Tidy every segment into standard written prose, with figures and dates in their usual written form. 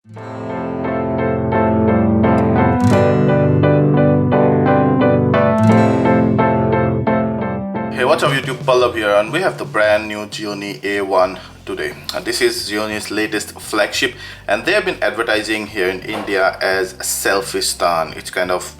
Hey, what's up YouTube, Pallav here, and we have the brand new Gionee A1 today. This is Gionee's latest flagship, and they have been advertising here in India as Selfistan. It's kind of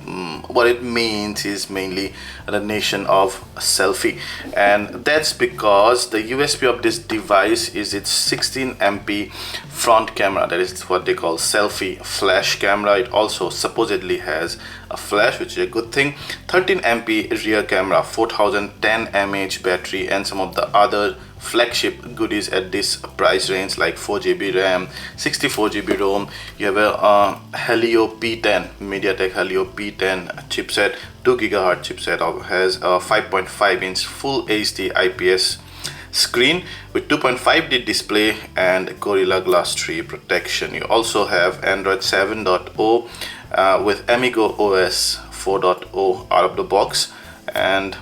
what it means is mainly the nation of selfie, and that's because the USP of this device is its 16 MP front camera. That is what they call selfie flash camera. It also supposedly has a flash, which is a good thing. 13 MP rear camera, 4010 mAh battery, and some of the other flagship goodies at this price range like 4GB RAM, 64GB ROM. You have a Helio P10, MediaTek Helio P10 chipset, 2GHz chipset, has a 5.5-inch full HD IPS screen with 2.5D display and Gorilla Glass 3 protection. You also have Android 7.0 with Amigo OS 4.0 out of the box, and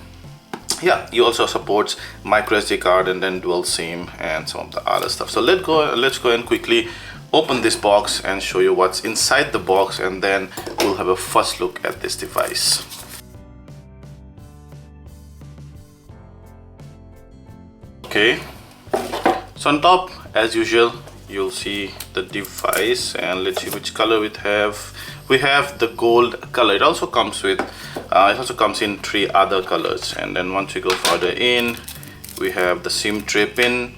yeah, you also supports micro SD card and then dual SIM and some of the other stuff. So let's go and quickly open this box and show you what's inside the box, and then we'll have a first look at this device. Okay, so on top, as usual, you'll see the device, and let's see which color we have. We have the gold color. It also comes with in 3 other colors. And then once we go further in, we have the SIM tray pin,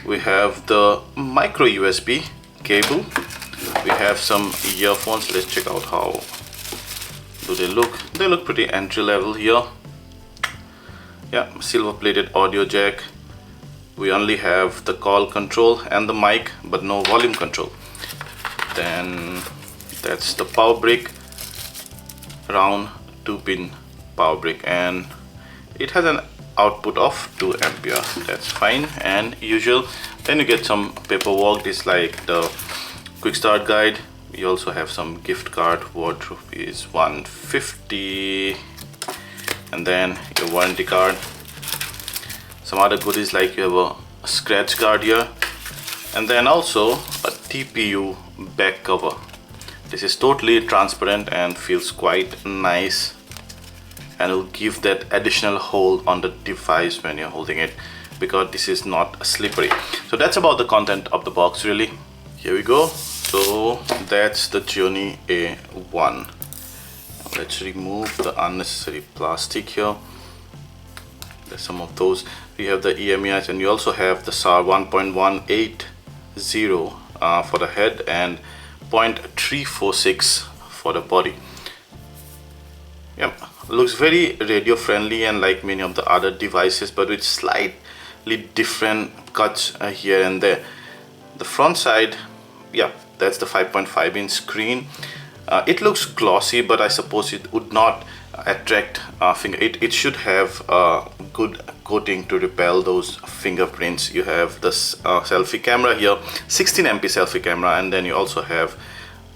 we have the micro USB cable, we have some earphones. Let's check out how do they look. They look pretty entry level here. Yeah, silver plated audio jack. We only have the call control and the mic, but no volume control. Then that's the power brick, round 2-pin power brick, and it has an output of 2 ampere. That's fine and usual. Then you get some paperwork. This like the quick start guide. We also have some gift card worth ₹150, and then your warranty card. Some other goodies like you have a scratch guard here, and then also a TPU back cover. This is totally transparent and feels quite nice, and will give that additional hold on the device when you're holding it, because this is not slippery. So that's about the content of the box really. Here we go. So that's the Gionee A1. Let's remove the unnecessary plastic here. There's some of those. We have the EMEIs, and you also have the SAR 1.180 for the head and 0.346 for the body. Yeah, looks very radio friendly and like many of the other devices, but with slightly different cuts here and there. The front side, yeah, that's the 5.5-inch screen. It looks glossy, but I suppose it would not attract finger. It should have a good coating to repel those fingerprints. You have this selfie camera here, 16 MP selfie camera, and then you also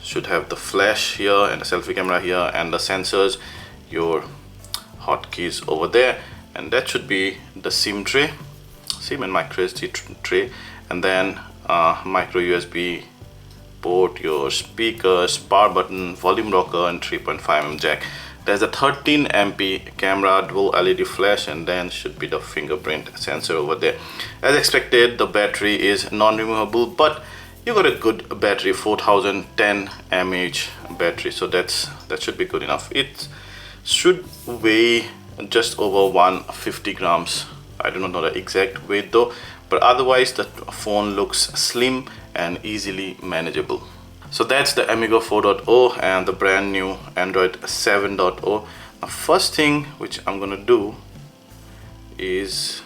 should have the flash here and the selfie camera here, and the sensors, your hotkeys over there, and that should be the SIM tray, SIM and micro SD tray, and then micro USB port, your speakers, power button, volume rocker, and 3.5mm jack. There's a 13 MP camera, dual LED flash, and then should be the fingerprint sensor over there. As expected, the battery is non-removable, but you got a good battery, 4010 mAh battery, so that should be good enough. It should weigh just over 150 grams. I do not know the exact weight though, but otherwise the phone looks slim and easily manageable. So that's the Amigo 4.0 and the brand new Android 7.0. Now first thing which I'm gonna do is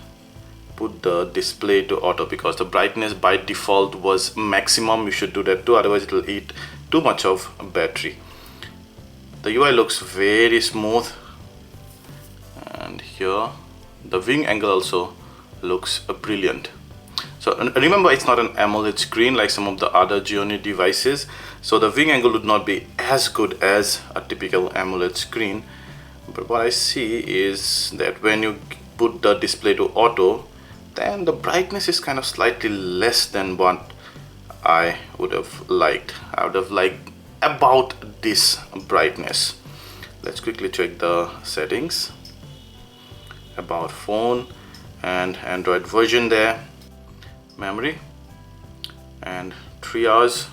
put the display to auto, because the brightness by default was maximum. You should do that too, otherwise it will eat too much of battery. The UI looks very smooth, and here the wing angle also looks brilliant. So remember, it's not an AMOLED screen like some of the other Gionee devices, so the wing angle would not be as good as a typical AMOLED screen. But what I see is that when you put the display to auto, then the brightness is kind of slightly less than what I would have liked. I would have liked about this brightness. Let's quickly check the settings. About phone and Android version there, memory, and 3 hours.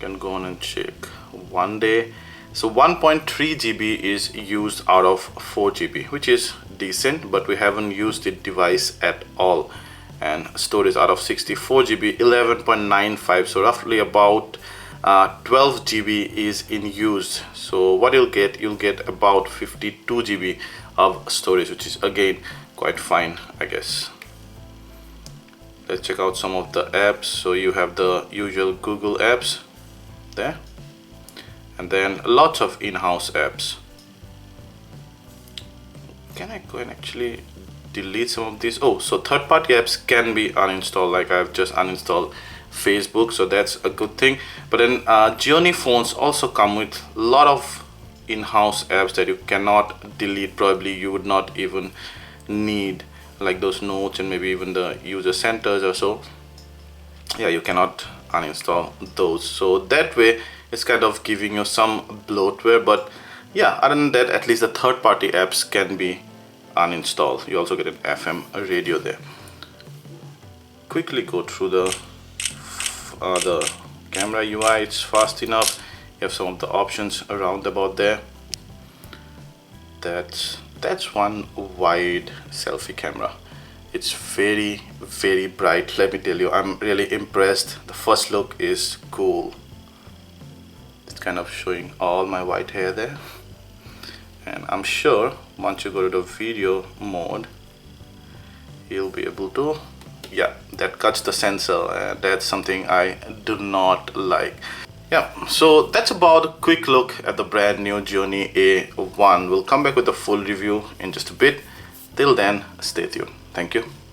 Can go on and check 1 day. So 1.3 GB is used out of 4 GB, which is decent, but we haven't used the device at all. And storage out of 64 GB, 11.95, so roughly about 12 GB is in use. So what you'll get about 52 GB of storage, which is again quite fine, I guess. Let's check out some of the apps. So you have the usual Google apps there, and then lots of in-house apps. Can I go and actually delete some of these? Oh, so third-party apps can be uninstalled, like I've just uninstalled Facebook, so that's a good thing. But then Gionee phones also come with a lot of in-house apps that you cannot delete. Probably you would not even need, like those notes and maybe even the user centers or so. Yeah, you cannot uninstall those, so that way it's kind of giving you some bloatware. But yeah, other than that, at least the third-party apps can be uninstalled. You also get an FM radio there. Quickly go through the camera UI. It's fast enough. You have some of the options around about there. That's one wide selfie camera. It's very, very bright. Let me tell you, I'm really impressed. The first look is cool. It's kind of showing all my white hair there. And I'm sure once you go to the video mode, you'll be able to, yeah, that cuts the sensor, and that's something I do not like. Yeah, so that's about a quick look at the brand new Gionee A1. We'll come back with a full review in just a bit. Till then, stay tuned. Thank you.